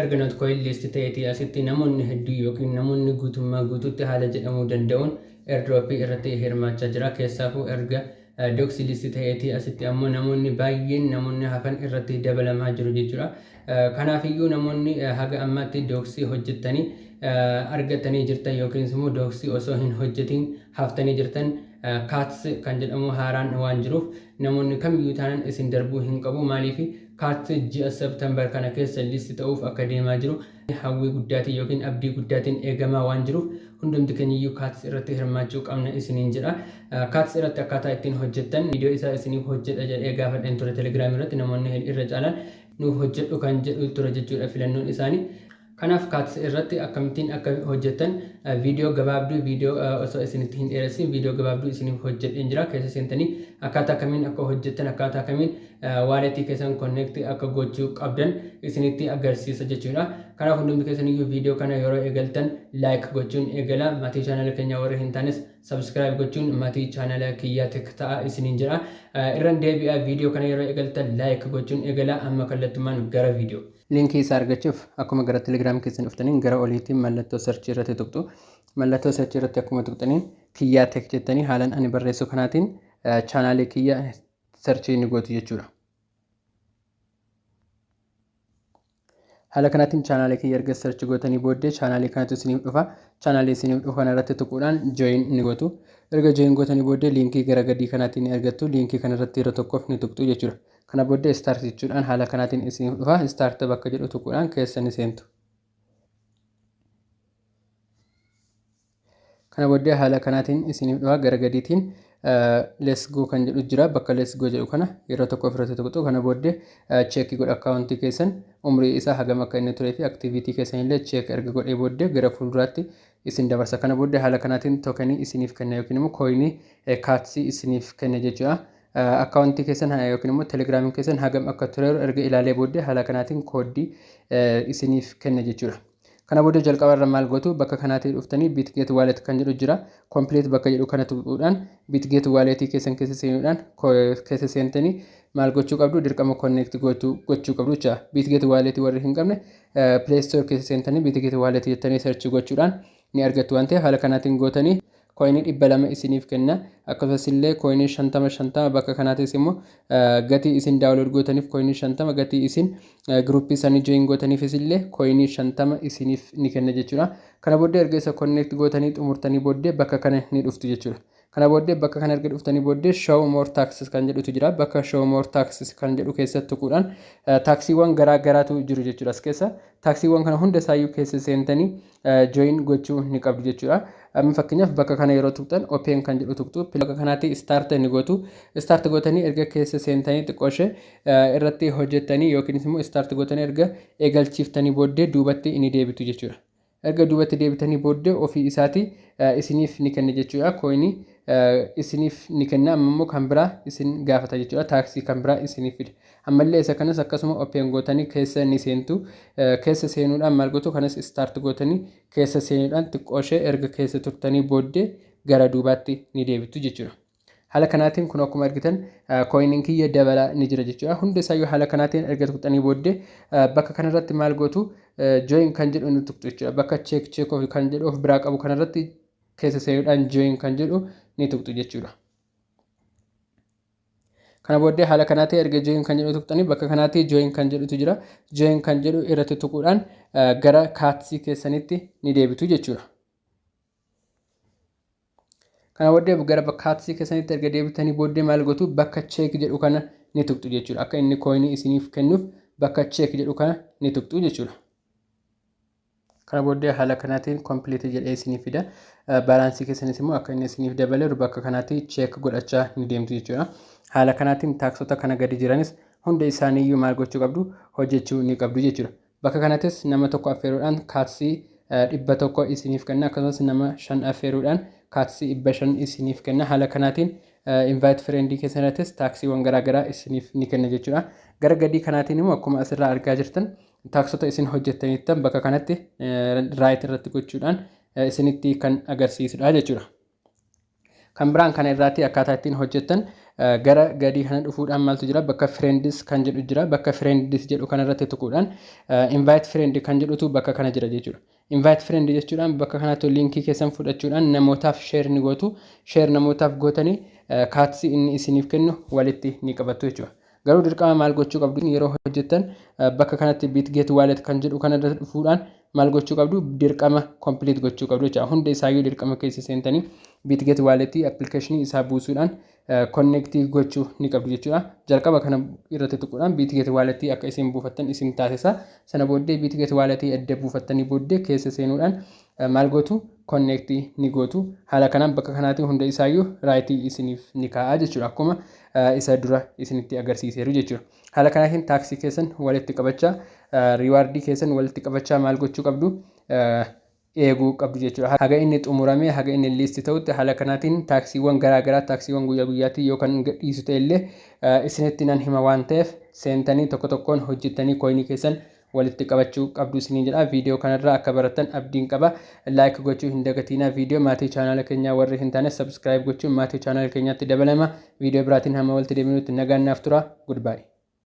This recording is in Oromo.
erga not coil list ta'eeti asitti namoonni hedduu yookiin namoonni guututti haala jedhamuu danda'uun airdroppii irratti hirmaachaa jira. Keessaafuu erga doksii list ta'eeti asitti ammoo namoonni baay'een namoonni hafan irratti dabalamaa jiru jechuudha. Kanaafiyyuu namoonni haga ammaatti doksii hojjettanii argatanii jirtan yookiin immoo doksii osoo hin hojjetiin haftanii jirtan kaats kan jedhamu haaraan waan jiruuf namoonni kamiyyuu taanaan isin darbuu hin qabu. Maaliif kaats ji'a September kana keessa listi ta'uuf akka deemaa jiru hawwii guddaatiin yookiin abdii guddaatiin eegamaa waan jiruuf hundumti keenyiyyuu kaats irratti hirmaachuu qabna isiniin jedha. Kaats irratti akkaataa ittiin hojjettan viidiyoo isaa isiniif hojjedha jedhee gaafadheen ture telegiraamii irratti namoonni irra caalaan nuuf hojjedhu kan jedhu ture jechuudha filannoon isaanii. Kanaaf kaats irratti akkamittiin akka hojjettan viidiyoo gabaabduu osoo isinitti hin dheeressin viidiyoo gabaabduu isiniif hojjedheen jira. Keessa seentanii akkaataa kamiin akka hojjettan akkaataa kamiin waaletii keessan konneektii akka gochuu qabdan isinitti agarsiisa jechuudha. Kanaaf hundumti keessaniyyuu viidiyoo kana yeroo eegaltan laayik gochuun eegala. Maatii chaanala keenya warra hin taanes subscribe gochuun maatii chaanala kiyyaa ta'a isiniin jedha. Irran deebi'aa viidiyoo kana yeroo eegaltan laayik gochuun eegala. Amma kallattumaan gara viidiyoo. Linkii isaa argachuuf akkuma gara telegiraam keessan dhuftaniin gara oliitiin mallattoo sarchii irratti tuqxu. Mallattoo sarchii irratti akkuma tuqxaniin kiyyaa tek jettanii haalan ani barreessu kanaatiin chaanaalee kiyyaa sarchii ni gootu jechuudha. Haala kanaatiin chaanaalee kiyya erga sarchii gootanii booddee chaanaalee kanatu isiniif dhufa. Chaanaalee isiniif dhufu kanarratti tuquudhaan join ni gootu. Erga join gootanii booddee linkii gara gadii kanaatiin ni argattu. Linkii kanarratti yeroo tokkoof ni tuqxu jechuudha. Kana booddee start jechuudhaan haala kanaatiin isiniif dhufa. Start bakka jedhu tuquudhaan keessa ni seentu. Kana booddee haala kanaatiin isiniif dhufa gara gadiitiin let's go kan jedhu jira. Bakka let's go jedhu kana yeroo tokko ofirratti tuqxu. Kana booddee check godha akkaawuntii keessan umrii isaa hagam akka inni turee fi aktiviitii keessan illee check erga godhee booddee gara fuulduraatti isin dabarsa. Kana booddee haala kanaatiin tokenii isiniif kenna yookiin immoo coinii kaatsii isiniif kenna jechuudha. Akkaawuntii keessan yookiin immoo telegiraamiin keessan hagam akka tureeru erga ilaalee booddee haala kanaatiin kooddii isiniif kenna jechuudha. Kana booddee jalqabarra maal gootu bakka kanaatii dhuftanii bitget wallet kan jedhu jira. Complete bakka jedhu kana tuquudhaan bitget walletii keessan keessa seenuudhaan keessa seentanii maal gochuu qabdu dirqama connect gochuu qabdu jechuudha. Bitget walletii warri hin qabne Play Store keessa seentanii bitget wallet jettanii search gochuudhaan ni argattu waan ta'eef haala kanaatiin gootanii coinii 200 isiniif kenna. Akkasumas illee coinii 50 bakka kanaatis immoo gatii isin download gootaniif coinii 50 gatii isin groupii sanii join gootaniifis illee coinii 50 isiniif ni kenna jechuudha. Kana booddee erga isa connect gootanii xumurtanii booddee bakka kana ni dhuftu jechuudha. Kana booddee bakka kana erga dhuftanii booddee show more taxes kan jedhutu jira. Bakka show more taxes kan jedhu keessatti tuquudhaan taaksiiwwan garaa garaatu jiru jechuudha. As keessa taaksiiwwan kana hunda isaayyuu keessa seentanii join gochuu ni qabdu jechuudha. Amma fakkeenyaaf bakka kana yeroo tuqxan open kan jedhu tuqxu. Bakka kanaatti start ni gootu. Start gootanii erga keessa seentanii xiqqooshee irratti hojjettanii yookiin immoo start gootanii erga eegalchiiftanii booddee duubatti ni deebitu jechuudha. Erga duubatti deebitanii booddee ofii isaatii isiniif ni kenna jechuudha. Coinii isiniif ni kenna ammoo kan biraa isin gaafata jechuudha. Taaksii kan biraa isiniif fida. Ammallee isa kanas akkasuma open gootanii keessa ni seentu. Keessa seenuudhaan maal gootu kanas start gootanii keessa seenuudhaan xiqqooshee erga keessa turtanii booddee gara duubaatti ni deebitu jechuudha. Haala kanaatiin kun akkuma argitan coiniin kiyya dabalaa ni jira jechuudha. Hunda isaayyuu haala kanaatiin erga tuqxanii booddee bakka kanarratti maal gootu join kan jedhu ni tuqxu jechuudha. Bakka check of kan jedhu of biraa qabu kanarratti keessa seenuudhaan join kan jedhu ni tuqxu jechuudha. Kana booddee haala kanaatiin erga join kan jedhu tuqxanii bakka kanaatiin join kan jedhutu jira. Join kan jedhu irratti tuquudhaan gara kaatsii keessanitti ni deebitu jechuudha. Kana booddee gara kaatsii keessanitti erga deebitanii booddee maal gootu bakka check jedhu kana ni tuqxu jechuudha. Akka inni coinii isiniif kennuuf bakka check jedhu kana ni tuqxu jechuudha. Kana booddee haala kanaatiin complete jedhee isiniif fida. Baalaansii keessanis immoo akka inni isiniif dabaleeru bakka kanaatiin check godhachaa ni deemtu jechuudha. Haala kanaatiin taaksota kana gadi jiranis hunda isaaniiyyuu maal gochuu qabdu hojjechuu ni qabdu jechuudha. Bakka kanattis nama tokko affeeruudhaan kaatsii 100 isiniif kenna. Akkasumas nama 5 affeeruudhaan kaatsii 500 isiniif kenna. Haala kanaatiin invite friendii keessanirrattis taaksiiwwan garaa garaa isiniif ni kenna jechuudha. Gara gadii kanaatiin immoo akkuma asirraa argaa jirtan taaksota isin hojjettaniittan bakka kanatti right irratti gochuudhaan isinitti kan agarsiisudha jechuudha. Kan biraan kana irratti akkaataa ittiin hojjettan gara gadii kana dhufuudhaan maaltu jira bakka friends kan jedhu jira bakka friends jedhu kana irratti tuquudhaan invite friend kan jedhutu bakka kana jira jechuudha. Invite friend jechuudhaan bakka kanatti linkii keessan fudhachuudhaan namootaaf share ni gootu. Share namootaaf gootanii kaatsii inni isiniif kennu walitti ni qabattu jechuudha. Garuu dirqama maal gochuu qabdu yeroo hojjettan bakka kanatti bitget wallet kan jedhu kana irratti dhufuudhaan maal gochuu qabdu dirqama complete gochuu qabdu jechuudha. Hunda isaayyuu dirqama keessa seentanii bitget wallet application isaa buusuudhaan connect gochuu ni qabdu jechuudha. Jalqaba kana irratti tuquudhaan bitget wallet akka isin buufattan isin taasisa. Sana booddee bitget wallet edda buufattanii booddee keessa seenuudhaan maal gootu connect ni gootu. Haala kanaan bakka kanaatti hunda isaayyuu right isiniif ni kaa'a jechuudha. Akkuma isa dura isinitti agarsiiseeru jechuudha. Haala kanaatiin taaksii keessan walitti qabachaa reward keessan walitti qabachaa maal gochuu qabdu eeguu qabdu jechuudha. Haga inni xumuramee haga inni liisti ta'utti haala kanaatiin taaksiiwwan garaagaraa taaksiiwwan guyyaa guyyaatti yookaan gadhiisu ta'ellee isinitti nan hima waan ta'eef seentanii tokko tokkoon hojjettanii kooyinii keessan walitti qabachuu qabdu isiniin jedha. Viidiyoo kanarraa akka baratan abdiin qaba. Like gochuu hin dagatinaa. Viidiyoo maatii chaanaala keenyaa warri hin taane subscribe gochuun maatii chaanaala keenyaatti dabalama. Viidiyoo biraatiin hamma walitti deebinutti nagaan naaf tura. Goodbye.